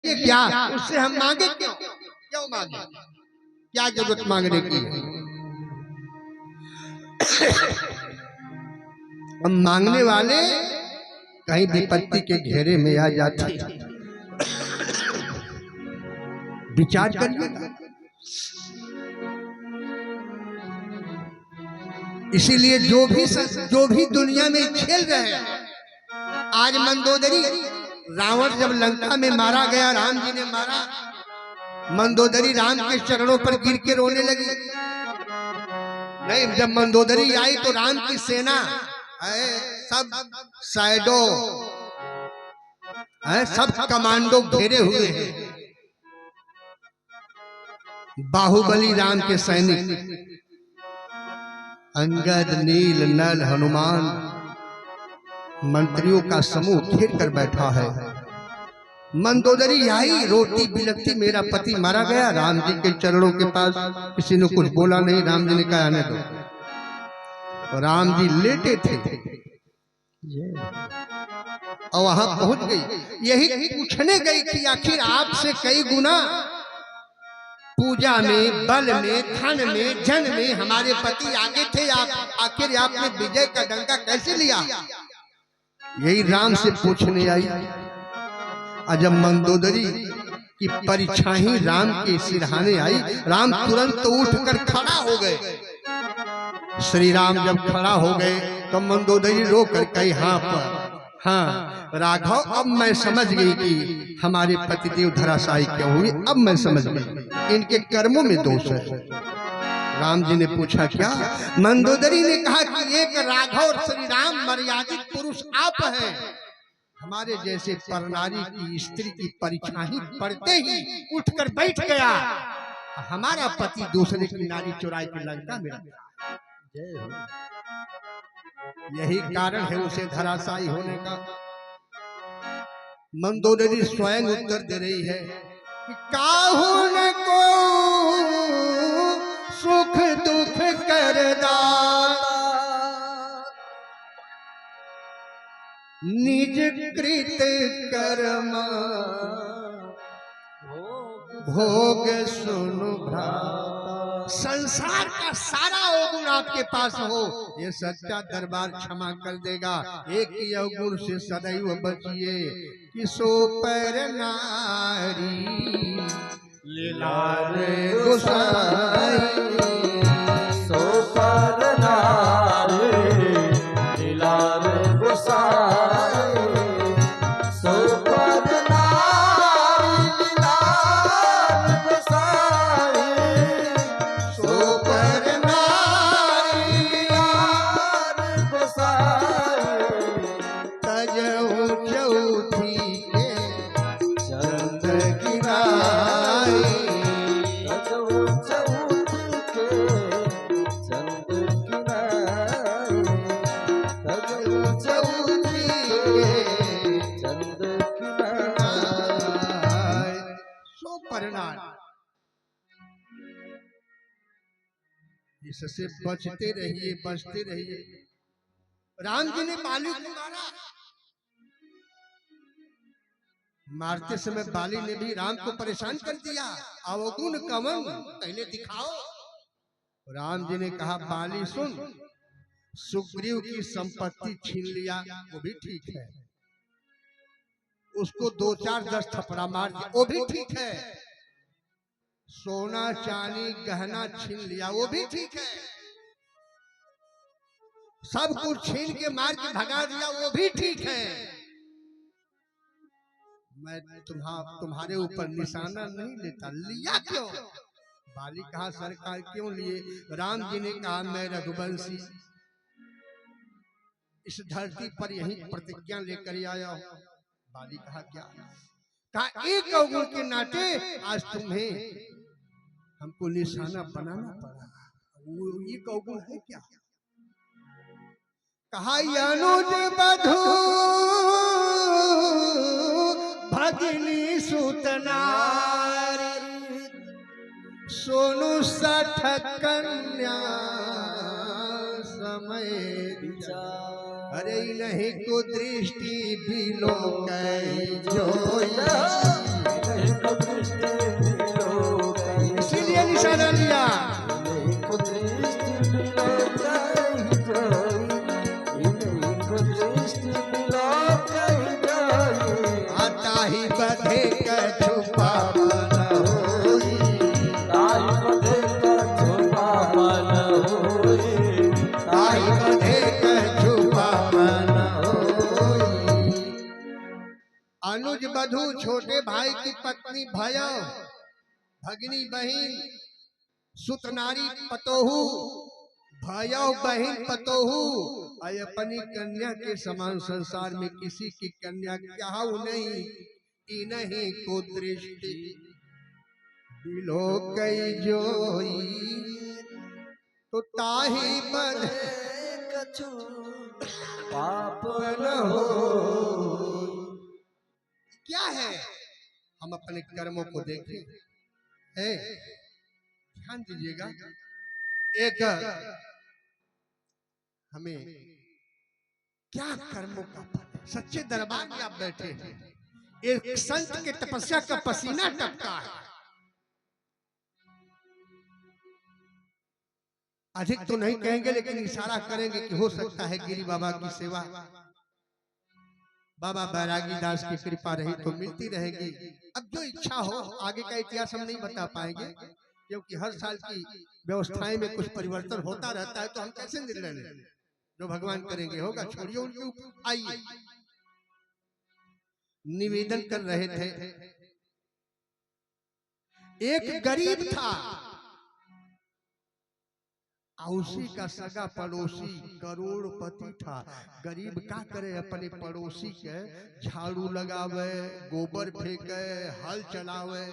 ये क्या, उससे हम मांगे क्यों? क्यों मांगे? क्या जरूरत मांगने की? हम मांगने वाले कहीं विपत्ति के घेरे में आ जाते। विचार करिए। इसीलिए जो भी दुनिया में झेल रहे हैं, आज मंदोदरी रावण जब लंका में मारा गया, राम जी ने मारा, मंदोदरी राम के चरणों पर गिर के रोने लगी। नहीं, जब मंदोदरी आई तो राम की सेना सब साइडो सब कमांडो घेरे हुए हैं। बाहुबली राम के सैनिक अंगद, नील, नल, हनुमान, मंत्रियों का समूह घेर कर बैठा है। मंदोदरी आई रोती बिलखती, मेरा पति मारा गया। राम जी के चरणों के पास किसी ने कुछ बोला नहीं। राम जी ने कहा आने दो। राम जी लेटे थे और वहां पहुंच गई। यही पूछने गई कि आखिर आपसे कई गुना पूजा में, बल में, धन में, जन में हमारे पति आगे थे। आप आखिर आपने विजय का डंका कैसे लिया? यही राम से पूछने आई। और जब मंदोदरी की परीक्षा ही राम के सिरहाने आई, राम तुरंत उठकर खड़ा हो गए। श्री राम जब खड़ा हो गए तो मंदोदरी रो कर कही, हाँ राघव, अब मैं समझ गई कि हमारे पतिदेव धराशायी क्यों हुए। अब मैं समझ गई, इनके कर्मों में दोष है। राम जी ने पूछा क्या? मंदोदरी ने कहा कि एक राघव और श्री राम मर्यादित पुरुष आप हैं। हमारे जैसे परनारी की स्त्री की परीक्षा ही पढ़ते ही उठकर बैठ गया। हमारा पति दूसरे की नारी चुराई के लंका में रखा। यही कारण है उसे धराशायी होने का। मंदोदरी स्वयं उत्तर दे रही है कि काहुन को सुख दुख करदा, निज कृत कर्म भोग सुनु भ्राता। संसार का सारा अवगुण आपके पास हो, ये सच्चा दरबार क्षमा कर देगा। एक ही अवगुण से सदैव बचिए कि सो पर नारी लीलार गोसाई। सो पर नारी लीलार गोसाई। सो पर नारी लीलार गोसाई। सो पर नारी लीलार गोसाई। तजहु चौथी के चंद गिराई। तजहु चौथी के चंद गिराई। तजहु चौथी के चंद गिराई। सो परिणाम इससे बचते रहिए, बचते रहिए। राम जी ने बाली को मारा। मारते समय बाली ने भी राम को परेशान कर दिया। अवगुण कवन पहले दिखाओ। राम जी ने कहा बाली सुन, सुग्रीव की संपत्ति छीन लिया वो भी ठीक है, उसको 2-4-10 थप्पड़ा मार दिया वो भी ठीक है, सोना चांदी गहना छीन लिया वो भी ठीक है, सब कुछ छीन के मार के भगा दिया वो भी ठीक है। मैं तुम्हारे ऊपर निशाना नहीं लेता। लिया क्यों? बाली कहा सरकार क्यों लिए? राम जी ने कहा मैं रघुवंशी इस धरती पर यही प्रतिज्ञा लेकर आया हूं। बाली कहा क्या? कहा एक अवगुण के नाते आज तुम्हें हमको निशाना बनाना पड़ा। वो एक अवगुण है क्या? कहा अनुज बधू भगिनी सुतनारी, सोनू 60 कन्या समय विचार। अरे नहीं को दृष्टि बिलो जो देख छुपा न होई, ताई को देख छुपा न होई, ताई को देख छुपा न होई। अनुज बधू छोटे भाई की पत्नी भयो, भगनी बहिन, सुतनारी पतोहू, भयो बहिन पतोहू, और अपनी कन्या के समान संसार में किसी की कन्या क्या नहीं, इन्हीं को दृष्टि दिलो कई जोई, तो ताही बद कछु पाप न हो। क्या है, हम अपने कर्मों को देखें, है ध्यान दीजिएगा। एक हमें क्या कर्मों का फल, सच्चे दरबार में आप बैठे हैं, एक संत के तपस्या का पसीना टपका है, अधिक तो नहीं कहेंगे लेकिन इशारा करेंगे कि हो सकता है गिरी बाबा की सेवा, बाबा बैरागी दास की कृपा रही तो मिलती रहेगी। अब जो इच्छा हो, आगे का इतिहास हम नहीं बता पाएंगे क्योंकि हर साल की व्यवस्थाएं में कुछ परिवर्तन होता रहता है, तो हम कैसे निर्णय लें, जो भगवान करेंगे होगा, छोड़िए उनके ऊपर। आइए, निवेदन कर रहे थे, एक गरीब था, उसी का सगा पड़ोसी करोड़पति था। गरीब का करे, अपने पड़ोसी के झाड़ू लगावे, गोबर फेंके, हल चलावे,